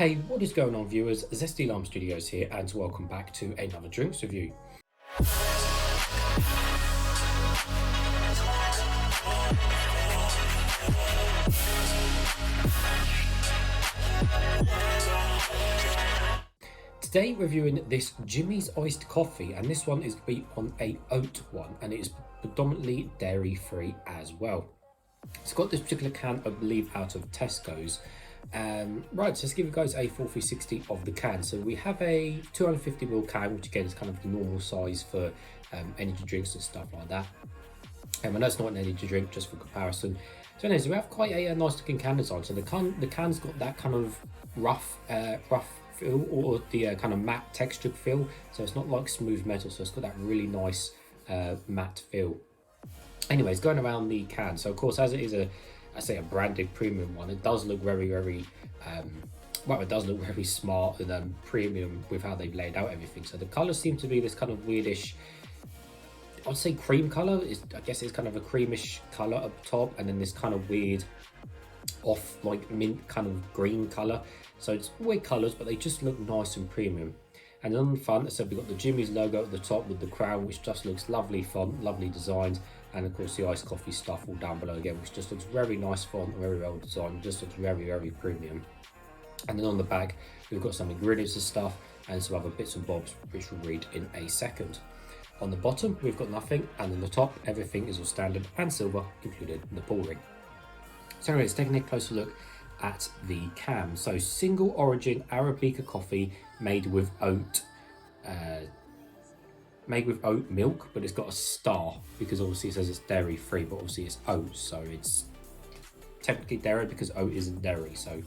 Hey, what is going on, viewers? Zesty Lime Studios here, and welcome back to another drinks review. Today, reviewing this Jimmy's iced coffee, and this one is going to be on a oat one, and it is predominantly dairy-free as well. It's got this particular can, I believe, out of Tesco's. Right, so let's give you guys a full 360 of the can. So we have a 250ml can, which again is kind of the normal size for energy drinks and stuff like that. I know it's not an energy drink, just for comparison. So anyways, we have quite a nice looking can design. So the can's got that kind of rough feel, or the kind of matte textured feel. So it's not like smooth metal, so it's got that really nice matte feel. Anyways, going around the can, so of course, as it is a branded premium one, it does look very well, it does look very smart and premium with how they've laid out everything. So the colours seem to be this kind of weirdish, I'd say cream colour. I guess it's kind of a creamish colour up top, and then this kind of weird off like mint kind of green colour. So it's weird colours, but they just look nice and premium. And on the front, so we've got the Jimmy's logo at the top with the crown, which just looks lovely font, lovely designed. And of course the iced coffee stuff all down below again, which just looks very nice font, very well designed, just looks very premium. And then on the back, we've got some ingredients and stuff, and some other bits and bobs, which we'll read in a second. On the bottom, we've got nothing, and on the top, everything is all standard and silver, included the pull ring. So anyways, taking a closer look at the can. So single origin Arabica coffee made with oat milk, but it's got a star because obviously it says it's dairy free, but obviously it's oat, so it's technically dairy because oat isn't dairy. So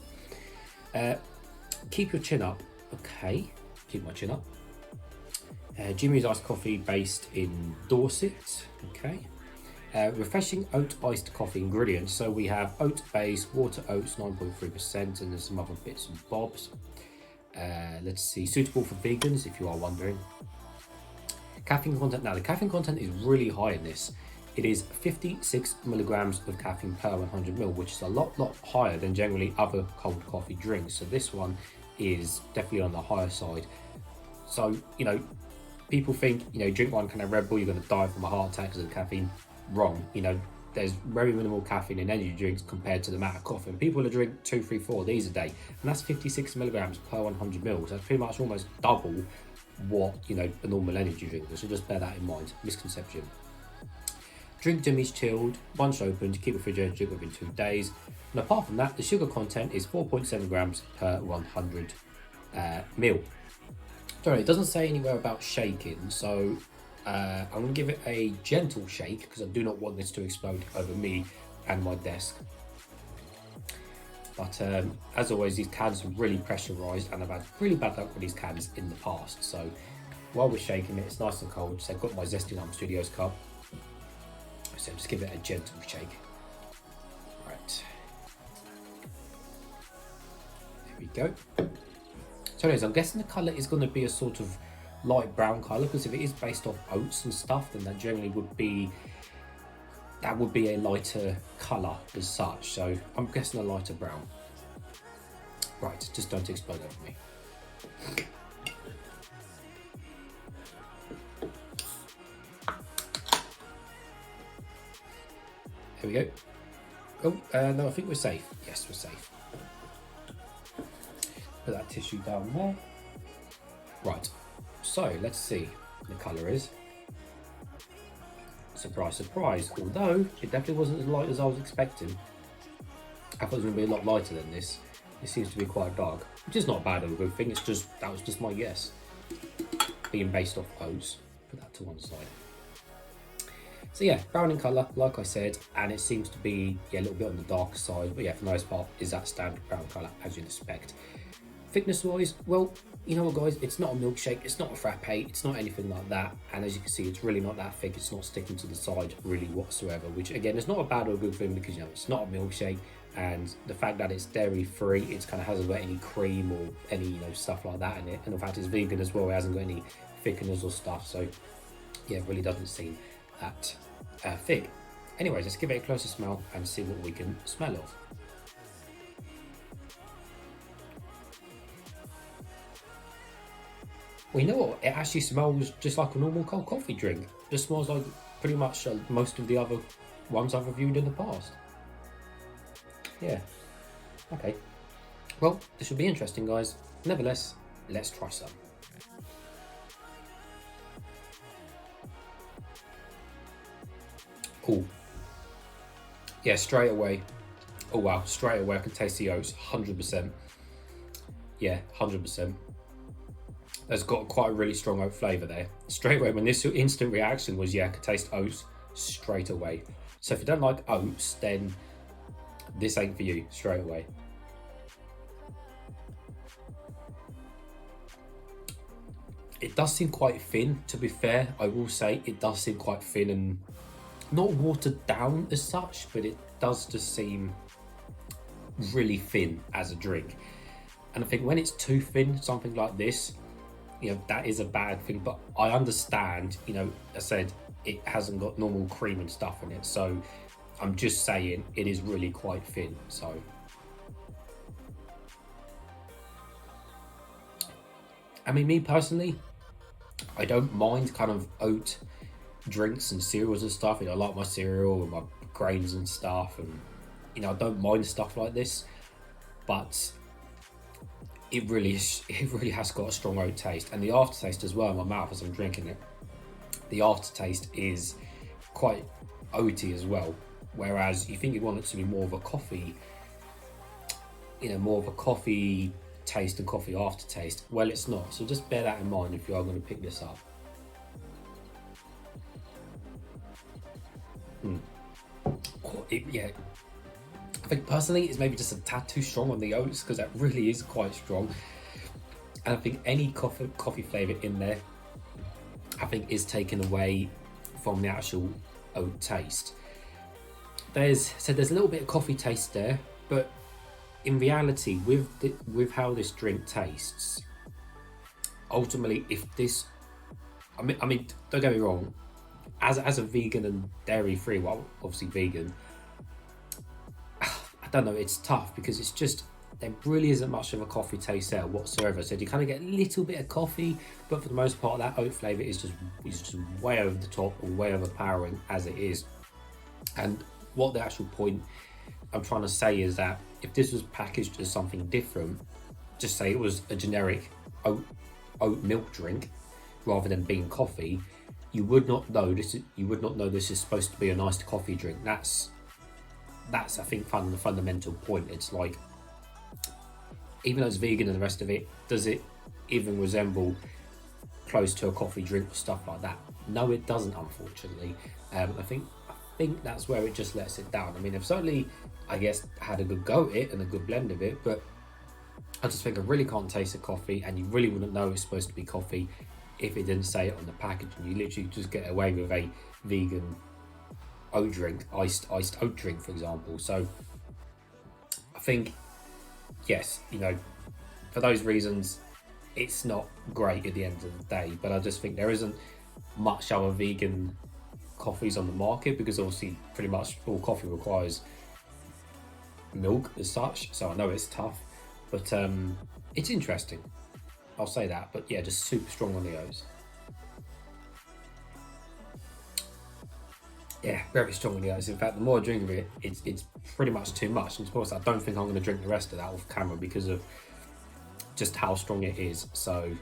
keep your chin up. Okay, keep my chin up. Jimmy's iced coffee based in Dorset. Okay. Refreshing oat iced coffee ingredients. So we have oat base, water oats 9.3%, and there's some other bits and bobs. Let's see, suitable for vegans if you are wondering. Caffeine content. Now the caffeine content is really high in this. It is 56 milligrams of caffeine per 100 ml, which is a lot higher than generally other cold coffee drinks. So this one is definitely on the higher side. So, you know, people think, you know, drink one can of Red Bull, you're going to die from a heart attack because of caffeine. Wrong. You know, there's very minimal caffeine in energy drinks compared to the amount of coffee. And people will drink 2, 3, 4 of these a day, and that's 56 milligrams per 100 ml. So that's pretty much almost double what, you know, a normal energy drink is. So just bear that in mind. Misconception. Drink Jimmy's chilled, once opened, keep refrigerated, drink within 2 days. And apart from that, the sugar content is 4.7 grams per 100 ml. Sorry, it doesn't say anywhere about shaking, so I'm going to give it a gentle shake because I do not want this to explode over me and my desk. But as always, these cans are really pressurised, and I've had really bad luck with these cans in the past. So while we're shaking it, it's nice and cold. So I've got my Zesty Lime Studios cup. So just give it a gentle shake. Right. There we go. So anyways, I'm guessing the colour is going to be a sort of light brown colour, because if it is based off oats and stuff, then that generally would be a lighter colour as such. So I'm guessing a lighter brown. Right, just don't explode over me. There we go. Oh, no, I think we're safe. Yes, we're safe. Put that tissue down there. Right. So let's see what the colour is. Surprise, surprise. Although it definitely wasn't as light as I was expecting. I thought it was going to be a lot lighter than this. It seems to be quite dark, which is not bad or a good thing. It's just, that was just my guess. Being based off oats. Put that to one side. So yeah, brown in colour, like I said, and it seems to be a little bit on the darker side. But yeah, for the most part, is that standard brown colour as you'd expect. Thickness wise, well, you know what guys, it's not a milkshake, it's not a frappe, it's not anything like that, and as you can see, it's really not that thick, it's not sticking to the side really whatsoever, which again is not a bad or a good thing, because you know it's not a milkshake, and the fact that it's dairy free, it kind of hasn't got any cream or any, you know, stuff like that in it, and the fact it's vegan as well, it hasn't got any thickeners or stuff, so yeah, it really doesn't seem that thick. Anyways, let's give it a closer smell and see what we can smell of. Well, you know what? It actually smells just like a normal cold coffee drink. Just smells like pretty much most of the other ones I've reviewed in the past. Yeah. Okay. Well, this should be interesting, guys. Nevertheless, let's try some. Cool. Yeah, straight away. Oh wow, straight away I can taste the oats, 100%. Yeah, 100%. There's got quite a really strong oat flavour there. Straight away, when this instant reaction was, yeah, I could taste oats straight away. So if you don't like oats, then this ain't for you, straight away. It does seem quite thin, to be fair. I will say it does seem quite thin and not watered down as such, but it does just seem really thin as a drink. And I think when it's too thin, something like this, you know, that is a bad thing. But I understand, you know, I said it hasn't got normal cream and stuff in it, so I'm just saying it is really quite thin. So I mean, me personally, I don't mind kind of oat drinks and cereals and stuff. You know, I like my cereal and my grains and stuff, and you know, I don't mind stuff like this, but it really has got a strong oat taste, and the aftertaste as well in my mouth as I'm drinking it. The aftertaste is quite oaty as well, whereas you think you want it to be more of a coffee, you know, more of a coffee taste and coffee aftertaste. Well, it's not, so just bear that in mind if you are going to pick this up. Yeah, I think personally it's maybe just a tad too strong on the oats, because that really is quite strong. And I think any coffee flavour in there, I think, is taken away from the actual oat taste. There's a little bit of coffee taste there, but in reality, with how this drink tastes, ultimately, if this, I mean, don't get me wrong, as a vegan and dairy free, well, obviously vegan, I don't know, it's tough because it's just, there really isn't much of a coffee taste there whatsoever. So you kind of get a little bit of coffee, but for the most part, that oat flavour is just way over the top or way overpowering as it is. And what the actual point I'm trying to say is that if this was packaged as something different, just say it was a generic oat milk drink rather than being coffee, you would not know this. You would not know this is supposed to be a nice coffee drink. That's I think the fundamental point. It's like, even though it's vegan and the rest of it, does it even resemble close to a coffee drink or stuff like that? No, it doesn't, unfortunately. I think that's where it just lets it down. I mean, I've certainly, I guess, had a good go at it and a good blend of it, but I just think I really can't taste the coffee, and you really wouldn't know it's supposed to be coffee if it didn't say it on the package, and you literally just get away with a vegan oat drink, iced oat drink, for example. So I think, yes, you know, for those reasons, it's not great at the end of the day, but I just think there isn't much other vegan coffees on the market, because obviously pretty much all coffee requires milk as such, so I know it's tough, but it's interesting, I'll say that. But yeah, just super strong on the oats. Yeah, very strong on the oats. In fact, the more I drink of it, it's pretty much too much. And of course, I don't think I'm going to drink the rest of that off camera because of just how strong it is. So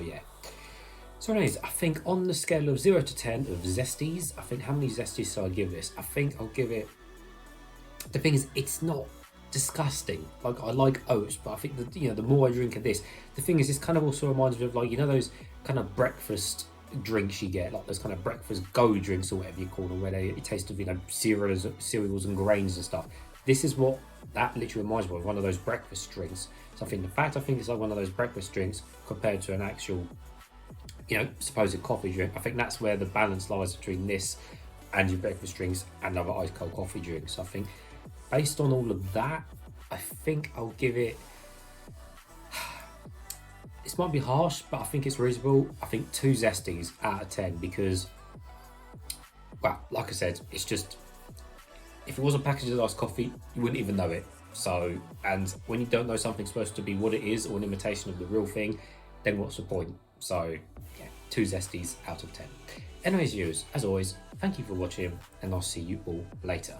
yeah. So anyways, I think on the scale of 0 to 10 of zesties, I think, how many zesties do I give this? I think I'll give it, the thing is, it's not disgusting. Like, I like oats, but I think that, you know, the more I drink of this, the thing is, this kind of also reminds me of, like, you know, those kind of breakfast drinks you get, like those kind of breakfast go drinks or whatever you call them, where they taste of, you know, cereals and grains and stuff. This is what that literally reminds me of, one of those breakfast drinks. So I think the fact I think it's like one of those breakfast drinks compared to an actual, you know, supposed coffee drink, I think that's where the balance lies between this and your breakfast drinks and other ice cold coffee drinks. So I think based on all of that, I think I'll give it, this might be harsh, but I think it's reasonable. I think 2 zesties out of 10, because, well, like I said, it's just, if it wasn't packaged as iced coffee, you wouldn't even know it. So, and when you don't know something's supposed to be what it is, or an imitation of the real thing, then what's the point? So yeah, 2 zesties out of 10. Anyways, viewers, as always, thank you for watching, and I'll see you all later.